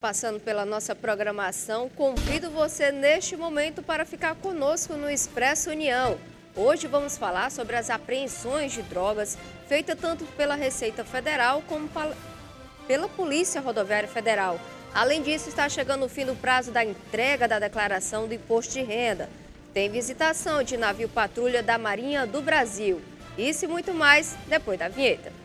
Passando pela nossa programação, convido você neste momento para ficar conosco no Expresso União. Hoje vamos falar sobre as apreensões de drogas feitas tanto pela Receita Federal como pela Polícia Rodoviária Federal. Além disso, está chegando o fim do prazo da entrega da declaração do imposto de renda. Tem visitação de navio patrulha da Marinha do Brasil. Isso e muito mais depois da vinheta.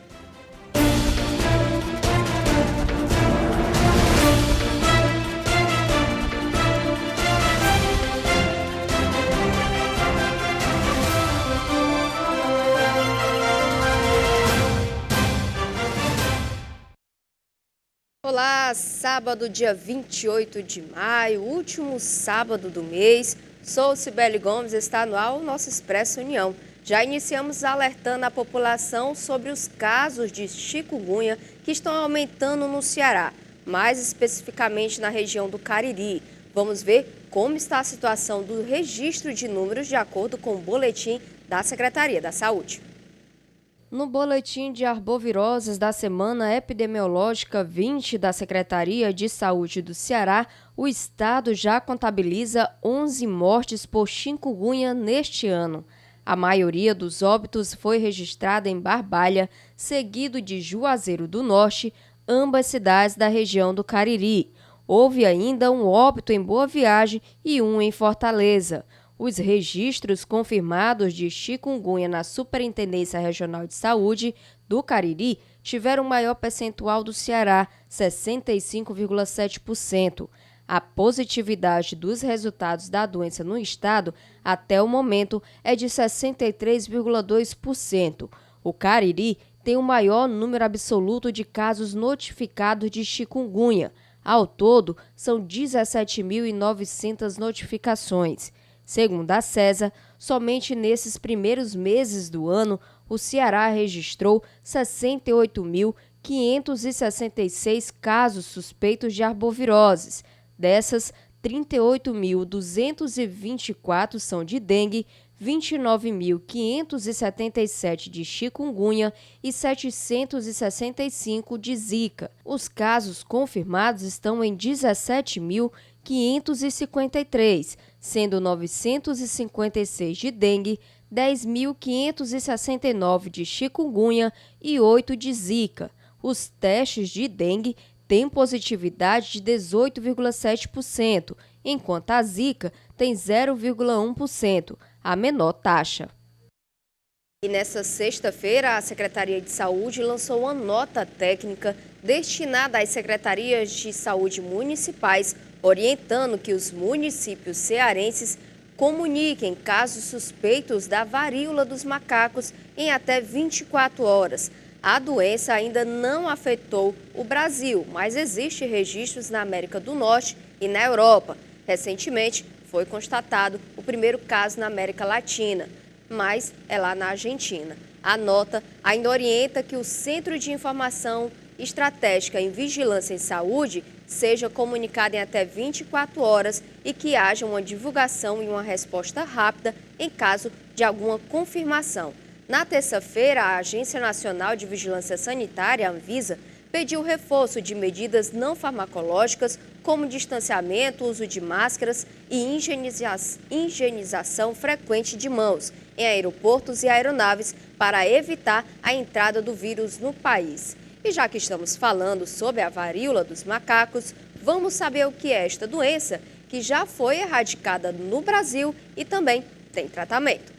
Olá, sábado, dia 28 de maio, último sábado do mês. Sou Cibele Gomes, está no ar o nosso Expresso União. Já iniciamos alertando a população sobre os casos de chikungunya que estão aumentando no Ceará, mais especificamente na região do Cariri. Vamos ver como está a situação do registro de números de acordo com o boletim da Secretaria da Saúde. No boletim de arboviroses da Semana Epidemiológica 20 da Secretaria de Saúde do Ceará, o estado já contabiliza 11 mortes por chikungunya neste ano. A maioria dos óbitos foi registrada em Barbalha, seguido de Juazeiro do Norte, ambas cidades da região do Cariri. Houve ainda um óbito em Boa Viagem e um em Fortaleza. Os registros confirmados de chikungunya na Superintendência Regional de Saúde do Cariri tiveram o maior percentual do Ceará, 65,7%. A positividade dos resultados da doença no estado, até o momento, é de 63,2%. O Cariri tem o maior número absoluto de casos notificados de chikungunya. Ao todo, são 17.900 notificações. Segundo a CESA, somente nesses primeiros meses do ano, o Ceará registrou 68.566 casos suspeitos de arboviroses. Dessas, 38.224 são de dengue, 29.577 de chikungunya e 765 de zika. Os casos confirmados estão em 17.553, sendo 956 de dengue, 10.569 de chikungunya e 8 de zika. Os testes de dengue têm positividade de 18,7%, enquanto a zika tem 0,1%, a menor taxa. E nesta sexta-feira, a Secretaria de Saúde lançou uma nota técnica destinada às secretarias de saúde municipais, orientando que os municípios cearenses comuniquem casos suspeitos da varíola dos macacos em até 24 horas. A doença ainda não afetou o Brasil, mas existem registros na América do Norte e na Europa. Recentemente, foi constatado o primeiro caso na América Latina, mas é lá na Argentina. A nota ainda orienta que o Centro de Informação Estratégica em Vigilância em Saúde seja comunicado em até 24 horas e que haja uma divulgação e uma resposta rápida em caso de alguma confirmação. Na terça-feira, a Agência Nacional de Vigilância Sanitária, Anvisa, pediu reforço de medidas não farmacológicas como distanciamento, uso de máscaras e higienização frequente de mãos em aeroportos e aeronaves para evitar a entrada do vírus no país. E já que estamos falando sobre a varíola dos macacos, vamos saber o que é esta doença, que já foi erradicada no Brasil e também tem tratamento.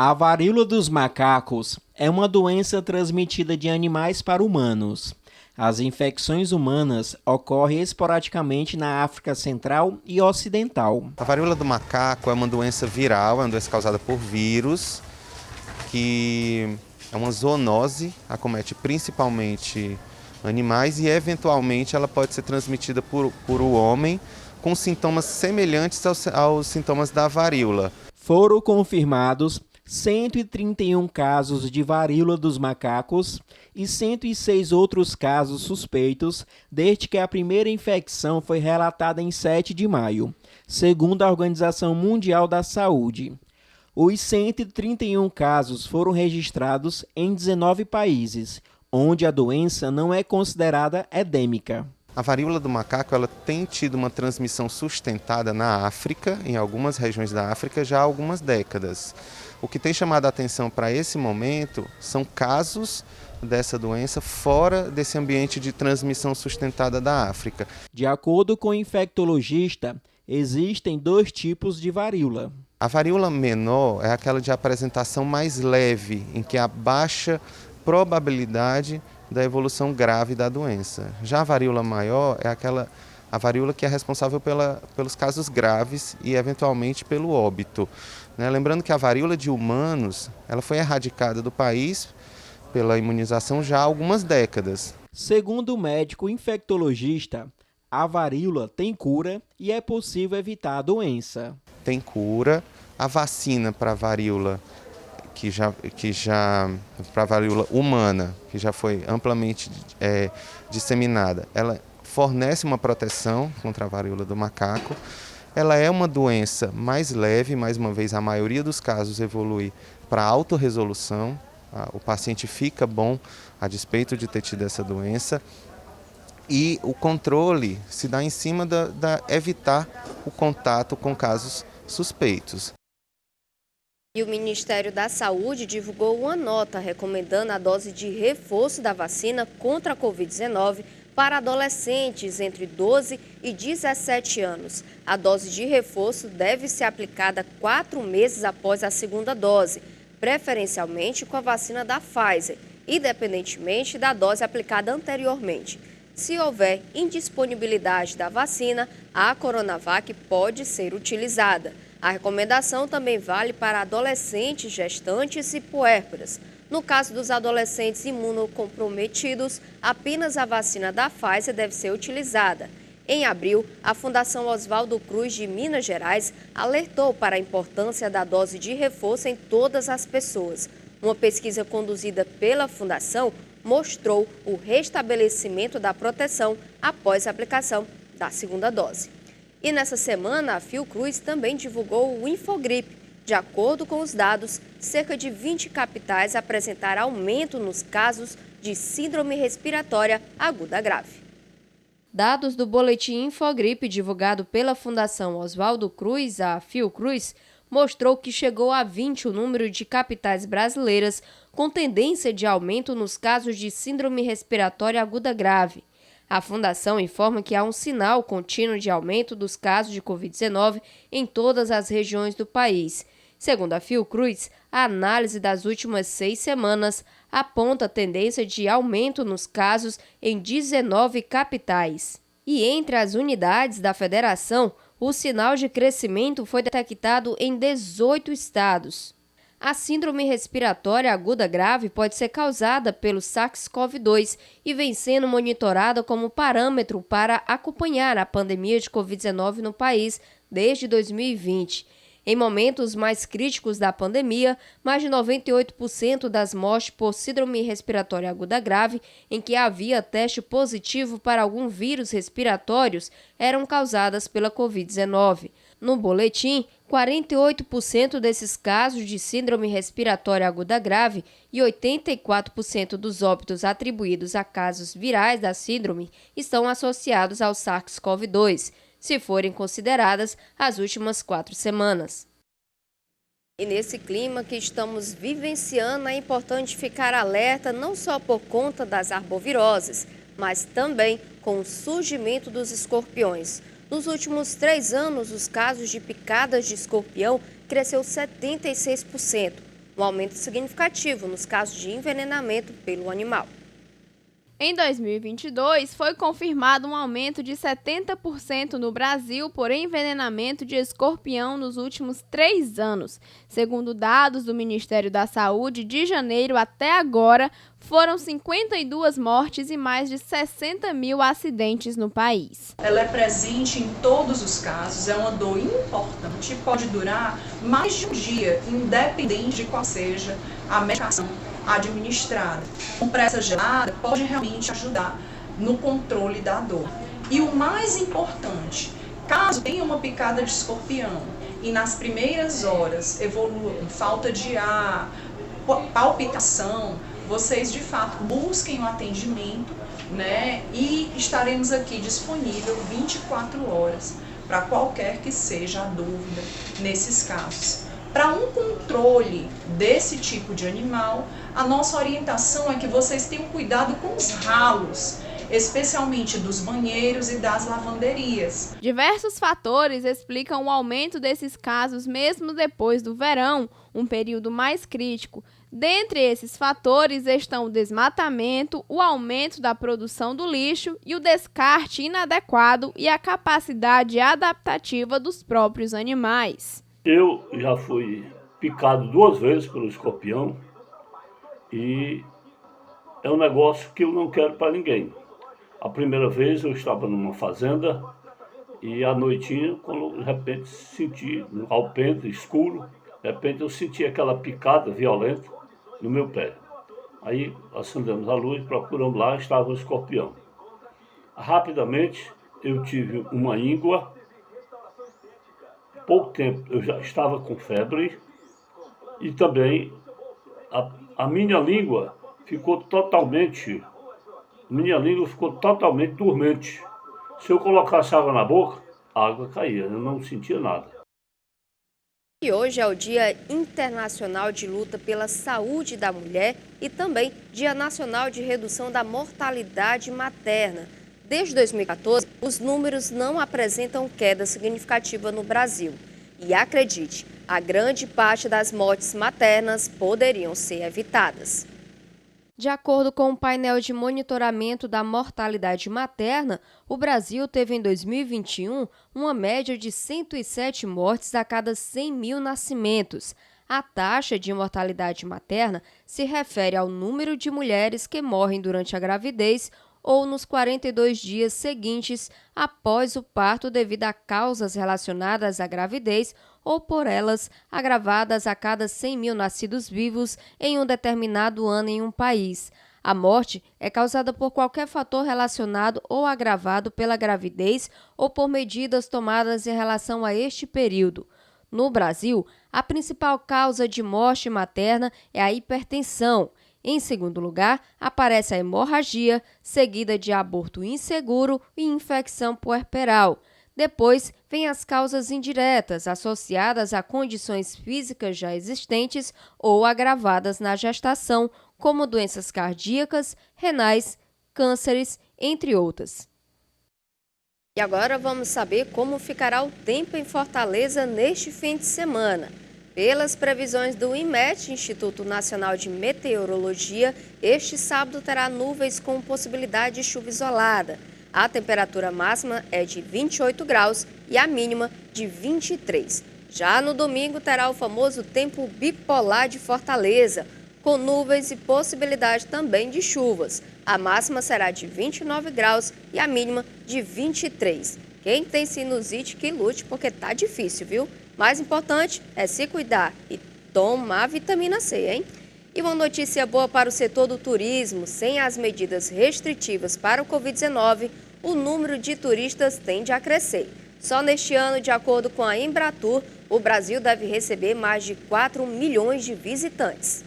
A varíola dos macacos é uma doença transmitida de animais para humanos. As infecções humanas ocorrem esporadicamente na África Central e Ocidental. A varíola do macaco é uma doença viral, é uma doença causada por vírus, que é uma zoonose, acomete principalmente animais e, eventualmente, ela pode ser transmitida por o homem com sintomas semelhantes aos sintomas da varíola. Foram confirmados 131 casos de varíola dos macacos e 106 outros casos suspeitos desde que a primeira infecção foi relatada em 7 de maio, segundo a Organização Mundial da Saúde. Os 131 casos foram registrados em 19 países, onde a doença não é considerada endêmica. A varíola do macaco ela tem tido uma transmissão sustentada na África, em algumas regiões da África, já há algumas décadas. O que tem chamado a atenção para esse momento são casos dessa doença fora desse ambiente de transmissão sustentada da África. De acordo com o infectologista, existem 2 tipos de varíola. A varíola menor é aquela de apresentação mais leve, em que há baixa probabilidade da evolução grave da doença. Já a varíola maior é a varíola que é responsável pelos casos graves e eventualmente pelo óbito. Lembrando que a varíola de humanos ela foi erradicada do país pela imunização já há algumas décadas. Segundo o médico infectologista, a varíola tem cura e é possível evitar a doença. Tem cura, a vacina para a varíola para a varíola humana, que já foi amplamente disseminada, ela fornece uma proteção contra a varíola do macaco. Ela é uma doença mais leve, mais uma vez, a maioria dos casos evolui para autorresolução. O paciente fica bom a despeito de ter tido essa doença. E o controle se dá em cima da evitar o contato com casos suspeitos. E o Ministério da Saúde divulgou uma nota recomendando a dose de reforço da vacina contra a Covid-19 para adolescentes entre 12 e 17 anos. A dose de reforço deve ser aplicada 4 meses após a segunda dose, preferencialmente com a vacina da Pfizer, independentemente da dose aplicada anteriormente. Se houver indisponibilidade da vacina, a Coronavac pode ser utilizada. A recomendação também vale para adolescentes, gestantes e puérperas. No caso dos adolescentes imunocomprometidos, apenas a vacina da Pfizer deve ser utilizada. Em abril, a Fundação Oswaldo Cruz de Minas Gerais alertou para a importância da dose de reforço em todas as pessoas. Uma pesquisa conduzida pela Fundação mostrou o restabelecimento da proteção após a aplicação da segunda dose. E nessa semana, a Fiocruz também divulgou o Infogripe. De acordo com os dados, cerca de 20 capitais apresentaram aumento nos casos de síndrome respiratória aguda grave. Dados do boletim Infogripe divulgado pela Fundação Oswaldo Cruz, a Fiocruz, mostrou que chegou a 20 o número de capitais brasileiras com tendência de aumento nos casos de síndrome respiratória aguda grave. A Fundação informa que há um sinal contínuo de aumento dos casos de Covid-19 em todas as regiões do país. Segundo a Fiocruz, a análise das últimas 6 semanas aponta tendência de aumento nos casos em 19 capitais. E entre as unidades da federação, o sinal de crescimento foi detectado em 18 estados. A síndrome respiratória aguda grave pode ser causada pelo SARS-CoV-2 e vem sendo monitorada como parâmetro para acompanhar a pandemia de Covid-19 no país desde 2020. Em momentos mais críticos da pandemia, mais de 98% das mortes por síndrome respiratória aguda grave, em que havia teste positivo para algum vírus respiratórios, eram causadas pela Covid-19. No boletim, 48% desses casos de síndrome respiratória aguda grave e 84% dos óbitos atribuídos a casos virais da síndrome estão associados ao SARS-CoV-2, se forem consideradas as últimas 4 semanas. E nesse clima que estamos vivenciando, é importante ficar alerta não só por conta das arboviroses, mas também com o surgimento dos escorpiões. Nos últimos 3 anos, os casos de picadas de escorpião cresceu 76%, um aumento significativo nos casos de envenenamento pelo animal. Em 2022, foi confirmado um aumento de 70% no Brasil por envenenamento de escorpião nos últimos 3 anos. Segundo dados do Ministério da Saúde, de janeiro até agora, foram 52 mortes e mais de 60 mil acidentes no país. Ela é presente em todos os casos, é uma dor importante, pode durar mais de um dia, independente de qual seja a medicação administrada. Compressa gelada pode realmente ajudar no controle da dor. E o mais importante, caso tenha uma picada de escorpião e nas primeiras horas evolua com falta de ar, palpitação, vocês de fato busquem o atendimento né? E estaremos aqui disponível 24 horas para qualquer que seja a dúvida nesses casos. Para um controle desse tipo de animal, a nossa orientação é que vocês tenham cuidado com os ralos, especialmente dos banheiros e das lavanderias. Diversos fatores explicam o aumento desses casos mesmo depois do verão, um período mais crítico. Dentre esses fatores estão o desmatamento, o aumento da produção do lixo e o descarte inadequado e a capacidade adaptativa dos próprios animais. Eu já fui picado 2 vezes pelo escorpião e é um negócio que eu não quero para ninguém. A primeira vez eu estava numa fazenda e à noitinha, quando de repente senti um alpendre escuro, de repente eu senti aquela picada violenta no meu pé. Aí acendemos a luz, procuramos lá, estava o escorpião. Rapidamente eu tive uma íngua. Pouco tempo eu já estava com febre e também a minha língua ficou totalmente dormente. Se eu colocasse água na boca, a água caía, eu não sentia nada. E hoje é o Dia Internacional de Luta pela Saúde da Mulher e também Dia Nacional de Redução da Mortalidade Materna. Desde 2014, os números não apresentam queda significativa no Brasil. E acredite, a grande parte das mortes maternas poderiam ser evitadas. De acordo com o painel de monitoramento da mortalidade materna, o Brasil teve em 2021 uma média de 107 mortes a cada 100 mil nascimentos. A taxa de mortalidade materna se refere ao número de mulheres que morrem durante a gravidez ou nos 42 dias seguintes após o parto devido a causas relacionadas à gravidez ou por elas agravadas a cada 100 mil nascidos vivos em um determinado ano em um país. A morte é causada por qualquer fator relacionado ou agravado pela gravidez ou por medidas tomadas em relação a este período. No Brasil, a principal causa de morte materna é a hipertensão. Em segundo lugar, aparece a hemorragia, seguida de aborto inseguro e infecção puerperal. Depois, vêm as causas indiretas, associadas a condições físicas já existentes ou agravadas na gestação, como doenças cardíacas, renais, cânceres, entre outras. E agora vamos saber como ficará o tempo em Fortaleza neste fim de semana. Pelas previsões do INMET, Instituto Nacional de Meteorologia, este sábado terá nuvens com possibilidade de chuva isolada. A temperatura máxima é de 28 graus e a mínima de 23. Já no domingo terá o famoso tempo bipolar de Fortaleza, com nuvens e possibilidade também de chuvas. A máxima será de 29 graus e a mínima de 23. Quem tem sinusite que lute, porque tá difícil, viu? Mais importante é se cuidar e tomar vitamina C, hein? E uma notícia boa para o setor do turismo: sem as medidas restritivas para o Covid-19, o número de turistas tende a crescer. Só neste ano, de acordo com a Embratur, o Brasil deve receber mais de 4 milhões de visitantes.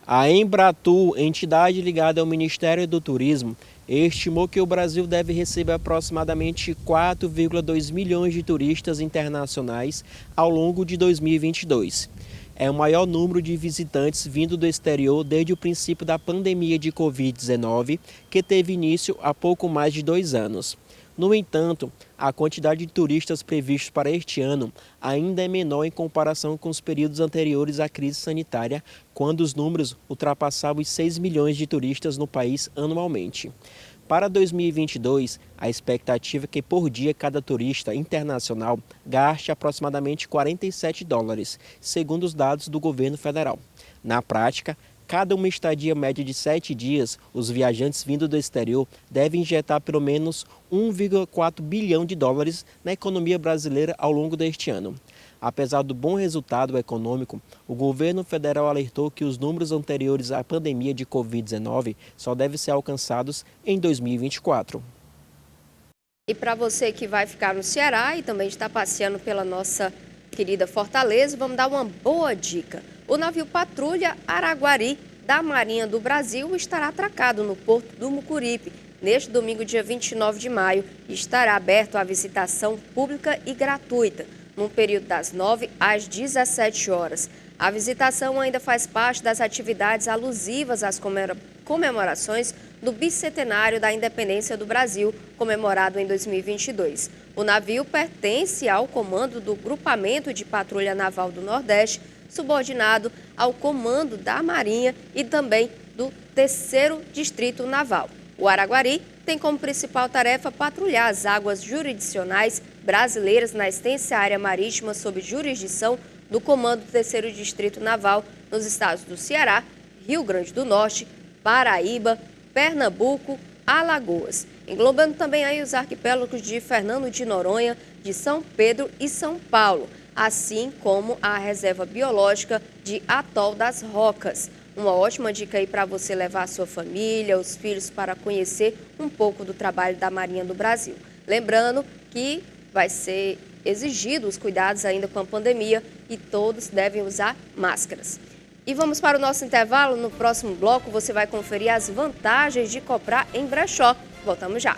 A Embratur, entidade ligada ao Ministério do Turismo, estimou que o Brasil deve receber aproximadamente 4,2 milhões de turistas internacionais ao longo de 2022. É o maior número de visitantes vindo do exterior desde o princípio da pandemia de Covid-19, que teve início há pouco mais de 2 anos. No entanto, a quantidade de turistas previstos para este ano ainda é menor em comparação com os períodos anteriores à crise sanitária, quando os números ultrapassavam os 6 milhões de turistas no país anualmente. Para 2022, a expectativa é que por dia cada turista internacional gaste aproximadamente $47, segundo os dados do governo federal. Na prática, cada uma estadia média de 7 dias, os viajantes vindo do exterior devem injetar pelo menos $1,4 bilhão na economia brasileira ao longo deste ano. Apesar do bom resultado econômico, o governo federal alertou que os números anteriores à pandemia de Covid-19 só devem ser alcançados em 2024. E para você que vai ficar no Ceará e também está passeando pela nossa querida Fortaleza, vamos dar uma boa dica. O navio Patrulha Araguari da Marinha do Brasil estará atracado no Porto do Mucuripe, neste domingo, dia 29 de maio, e estará aberto à visitação pública e gratuita, num período das 9 às 17 horas. A visitação ainda faz parte das atividades alusivas às comemorações do bicentenário da independência do Brasil, comemorado em 2022. O navio pertence ao comando do Grupamento de Patrulha Naval do Nordeste, subordinado ao comando da Marinha e também do 3º Distrito Naval. O Araguari tem como principal tarefa patrulhar as águas jurisdicionais brasileiras na extensa área marítima sob jurisdição do Comando do 3º Distrito Naval nos estados do Ceará, Rio Grande do Norte, Paraíba, Pernambuco, Alagoas, englobando também aí os arquipélagos de Fernando de Noronha, de São Pedro e São Paulo, assim como a reserva biológica de Atol das Rocas. Uma ótima dica aí para você levar a sua família, os filhos, para conhecer um pouco do trabalho da Marinha do Brasil. Lembrando que vai ser exigido os cuidados ainda com a pandemia e todos devem usar máscaras. E vamos para o nosso intervalo. No próximo bloco você vai conferir as vantagens de comprar em brechó. Voltamos já.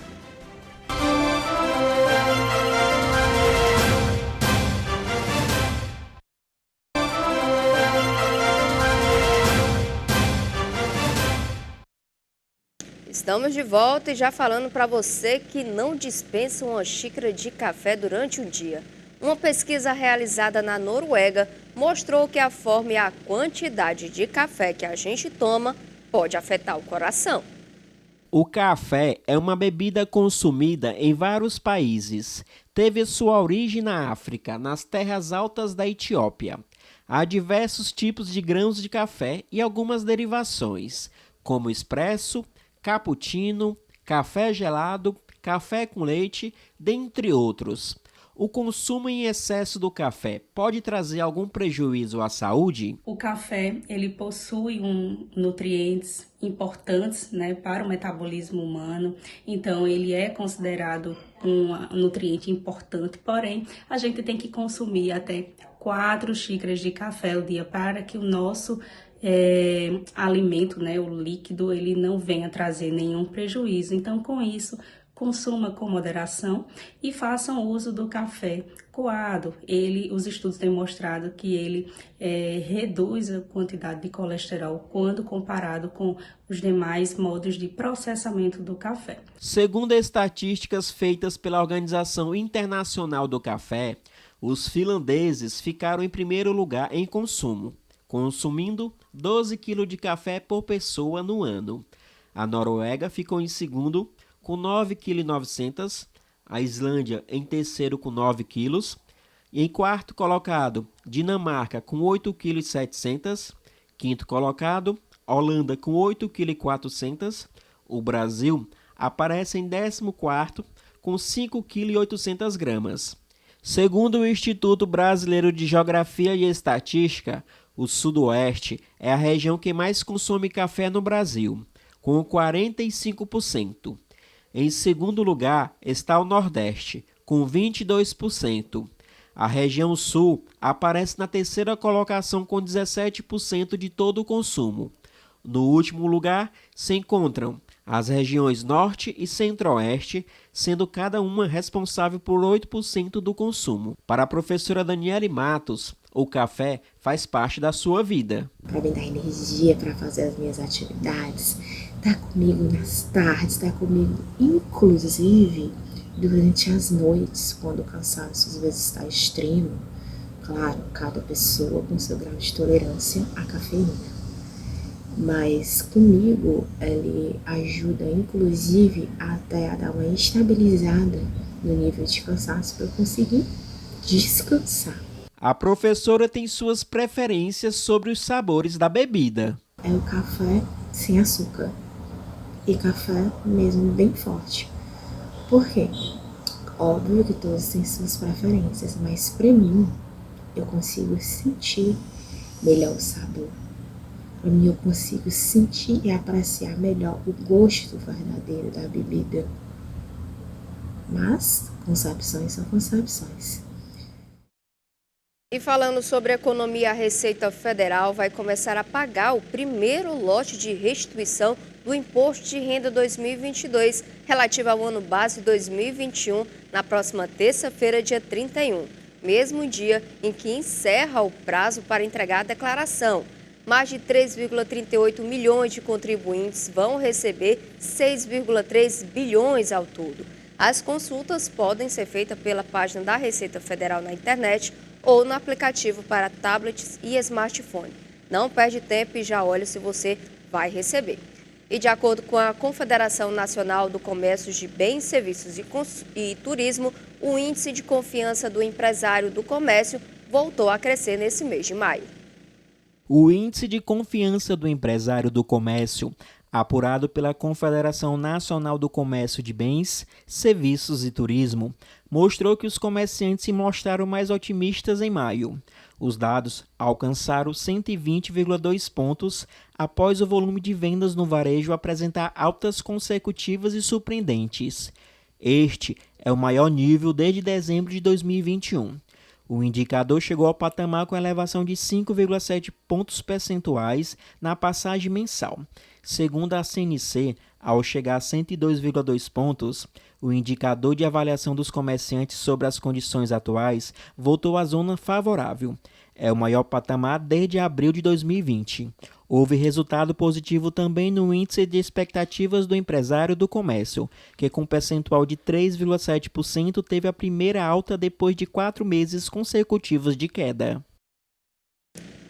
Estamos de volta e já falando para você que não dispensa uma xícara de café durante o dia. Uma pesquisa realizada na Noruega mostrou que a forma e a quantidade de café que a gente toma pode afetar o coração. O café é uma bebida consumida em vários países. Teve sua origem na África, nas terras altas da Etiópia. Há diversos tipos de grãos de café e algumas derivações, como expresso, cappuccino, café gelado, café com leite, dentre outros. O consumo em excesso do café pode trazer algum prejuízo à saúde? O café, ele possui nutrientes importantes, né, para o metabolismo humano, então ele é considerado um nutriente importante, porém a gente tem que consumir até 4 xícaras de café ao dia para que o nosso alimento, né, o líquido, ele não venha trazer nenhum prejuízo. Então, com isso, consuma com moderação e façam uso do café coado. Os estudos têm mostrado que ele reduz a quantidade de colesterol quando comparado com os demais modos de processamento do café. Segundo estatísticas feitas pela Organização Internacional do Café, os finlandeses ficaram em primeiro lugar em consumo, consumindo 12 kg de café por pessoa no ano. A Noruega ficou em segundo, com 9,9 kg, a Islândia em terceiro com 9 kg, e em quarto colocado, Dinamarca com 8,7 kg, quinto colocado, Holanda com 8,4 kg, o Brasil aparece em 14º com 5,8 kg. Segundo o Instituto Brasileiro de Geografia e Estatística, o Sudoeste é a região que mais consome café no Brasil, com 45%. Em segundo lugar está o Nordeste, com 22%. A região Sul aparece na terceira colocação com 17% de todo o consumo. No último lugar se encontram as regiões Norte e Centro-Oeste, sendo cada uma responsável por 8% do consumo. Para a professora Daniele Matos, o café faz parte da sua vida. Para me dar energia para fazer as minhas atividades, está comigo nas tardes, está comigo inclusive durante as noites, quando o cansaço às vezes está extremo. Claro, cada pessoa com seu grau de tolerância à cafeína. Mas comigo ele ajuda inclusive até a dar uma estabilizada no nível de cansaço para eu conseguir descansar. A professora tem suas preferências sobre os sabores da bebida. É o café sem açúcar e café mesmo bem forte. Por quê? Óbvio que todos têm suas preferências, mas para mim eu consigo sentir melhor o sabor. Para mim eu consigo sentir e apreciar melhor o gosto verdadeiro da bebida. Mas concepções são concepções. E falando sobre economia, a Receita Federal vai começar a pagar o primeiro lote de restituição do Imposto de Renda 2022, relativo ao ano base 2021, na próxima terça-feira, dia 31, mesmo dia em que encerra o prazo para entregar a declaração. Mais de 3,38 milhões de contribuintes vão receber 6,3 bilhões ao todo. As consultas podem ser feitas pela página da Receita Federal na internet ou no aplicativo para tablets e smartphone. Não perde tempo e já olha se você vai receber. E de acordo com a Confederação Nacional do Comércio de Bens, Serviços e Turismo, o índice de confiança do empresário do comércio voltou a crescer nesse mês de maio. O índice de confiança do empresário do comércio, apurado pela Confederação Nacional do Comércio de Bens, Serviços e Turismo, mostrou que os comerciantes se mostraram mais otimistas em maio. Os dados alcançaram 120,2 pontos após o volume de vendas no varejo apresentar altas consecutivas e surpreendentes. Este é o maior nível desde dezembro de 2021. O indicador chegou ao patamar com elevação de 5,7 pontos percentuais na passagem mensal. Segundo a CNC, ao chegar a 102,2 pontos, o indicador de avaliação dos comerciantes sobre as condições atuais voltou à zona favorável. É o maior patamar desde abril de 2020. Houve resultado positivo também no índice de expectativas do empresário do comércio, que com percentual de 3,7% teve a primeira alta depois de 4 meses consecutivos de queda.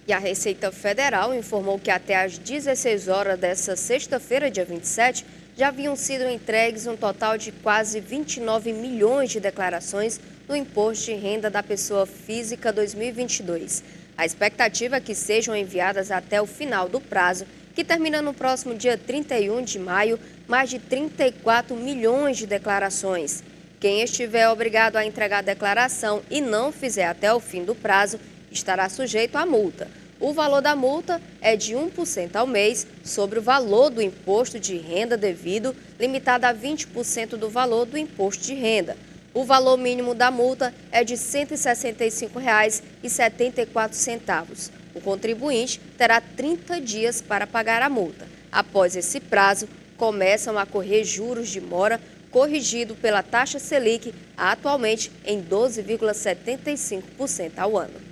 E a Receita Federal informou que até às 16 horas desta sexta-feira, dia 27, já haviam sido entregues um total de quase 29 milhões de declarações do Imposto de Renda da Pessoa Física 2022. A expectativa é que sejam enviadas até o final do prazo, que termina no próximo dia 31 de maio, mais de 34 milhões de declarações. Quem estiver obrigado a entregar a declaração e não fizer até o fim do prazo, estará sujeito à multa. O valor da multa é de 1% ao mês sobre o valor do imposto de renda devido, limitado a 20% do valor do imposto de renda. O valor mínimo da multa é de R$ 165,74. O contribuinte terá 30 dias para pagar a multa. Após esse prazo, começam a correr juros de mora corrigido pela taxa Selic, atualmente em 12,75% ao ano.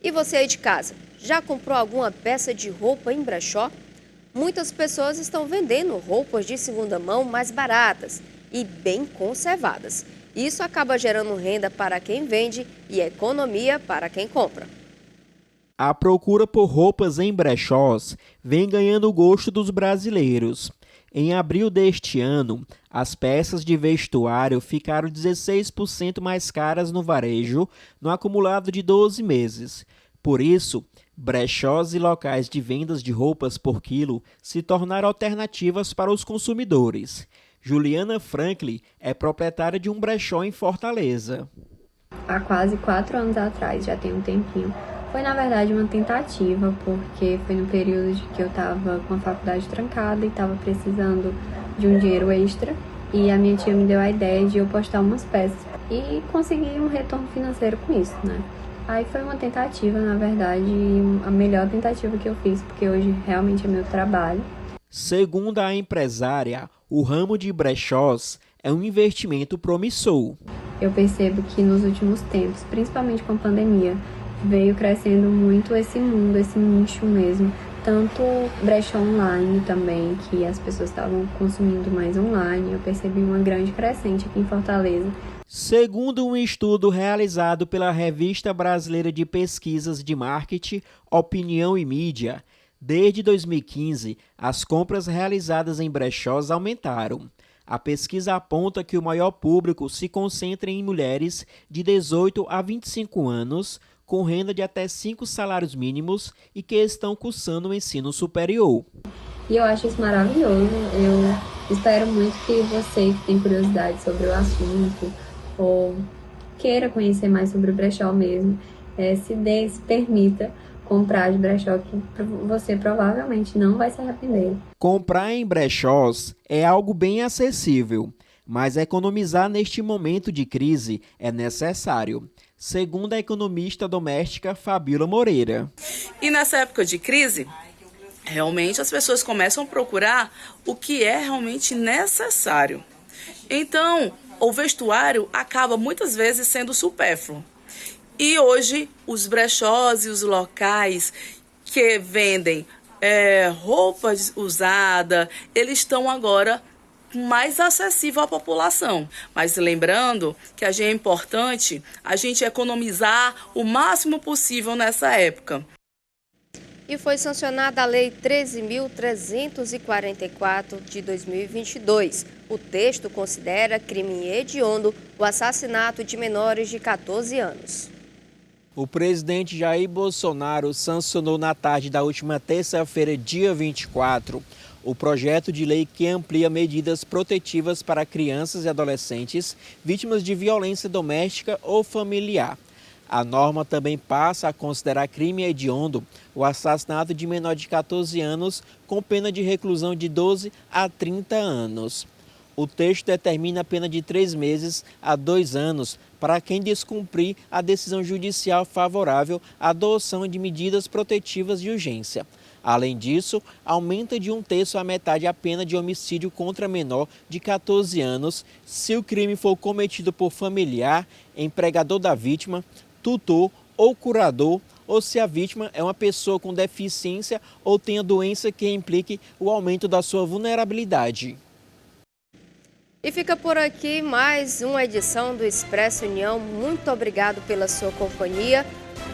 E você aí de casa, já comprou alguma peça de roupa em brechó? Muitas pessoas estão vendendo roupas de segunda mão mais baratas e bem conservadas. Isso acaba gerando renda para quem vende e economia para quem compra. A procura por roupas em brechós vem ganhando o gosto dos brasileiros. Em abril deste ano, as peças de vestuário ficaram 16% mais caras no varejo, no acumulado de 12 meses. Por isso, brechós e locais de vendas de roupas por quilo se tornaram alternativas para os consumidores. Juliana Franklin é proprietária de um brechó em Fortaleza. Há quase 4 anos atrás, já tem um tempinho. Foi, na verdade, uma tentativa, porque foi no período de que eu estava com a faculdade trancada e estava precisando de um dinheiro extra. E a minha tia me deu a ideia de eu postar umas peças e conseguir um retorno financeiro com isso, né? Aí foi uma tentativa, na verdade, a melhor tentativa que eu fiz, porque hoje realmente é meu trabalho. Segundo a empresária, o ramo de brechós é um investimento promissor. Eu percebo que nos últimos tempos, principalmente com a pandemia, veio crescendo muito esse mundo, esse nicho mesmo. Tanto brechó online também, que as pessoas estavam consumindo mais online. Eu percebi uma grande crescente aqui em Fortaleza. Segundo um estudo realizado pela Revista Brasileira de Pesquisas de Marketing, Opinião e Mídia, desde 2015, as compras realizadas em brechós aumentaram. A pesquisa aponta que o maior público se concentra em mulheres de 18 a 25 anos, com renda de até 5 salários mínimos e que estão cursando o ensino superior. E eu acho isso maravilhoso. Eu espero muito que você que tem curiosidade sobre o assunto ou queira conhecer mais sobre o brechó mesmo, se permita comprar de brechó, que você provavelmente não vai se arrepender. Comprar em brechós é algo bem acessível, mas economizar neste momento de crise é necessário, segundo a economista doméstica Fabíola Moreira. E nessa época de crise, realmente as pessoas começam a procurar o que é realmente necessário. Então, o vestuário acaba muitas vezes sendo supérfluo. E hoje, os brechós e os locais que vendem roupas usadas, eles estão agora mais acessível à população. Mas lembrando que é importante a gente economizar o máximo possível nessa época. E foi sancionada a Lei 13.344 de 2022. O texto considera crime hediondo o assassinato de menores de 14 anos. O presidente Jair Bolsonaro sancionou na tarde da última terça-feira, dia 24, o projeto de lei que amplia medidas protetivas para crianças e adolescentes vítimas de violência doméstica ou familiar. A norma também passa a considerar crime hediondo o assassinato de menor de 14 anos com pena de reclusão de 12 a 30 anos. O texto determina a pena de 3 meses a 2 anos para quem descumprir a decisão judicial favorável à adoção de medidas protetivas de urgência. Além disso, aumenta de 1/3 à metade a pena de homicídio contra menor de 14 anos se o crime for cometido por familiar, empregador da vítima, tutor ou curador, ou se a vítima é uma pessoa com deficiência ou tenha doença que implique o aumento da sua vulnerabilidade. E fica por aqui mais uma edição do Expresso União. Muito obrigado pela sua companhia.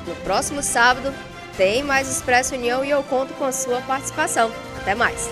No próximo sábado tem mais Expresso União e eu conto com a sua participação. Até mais!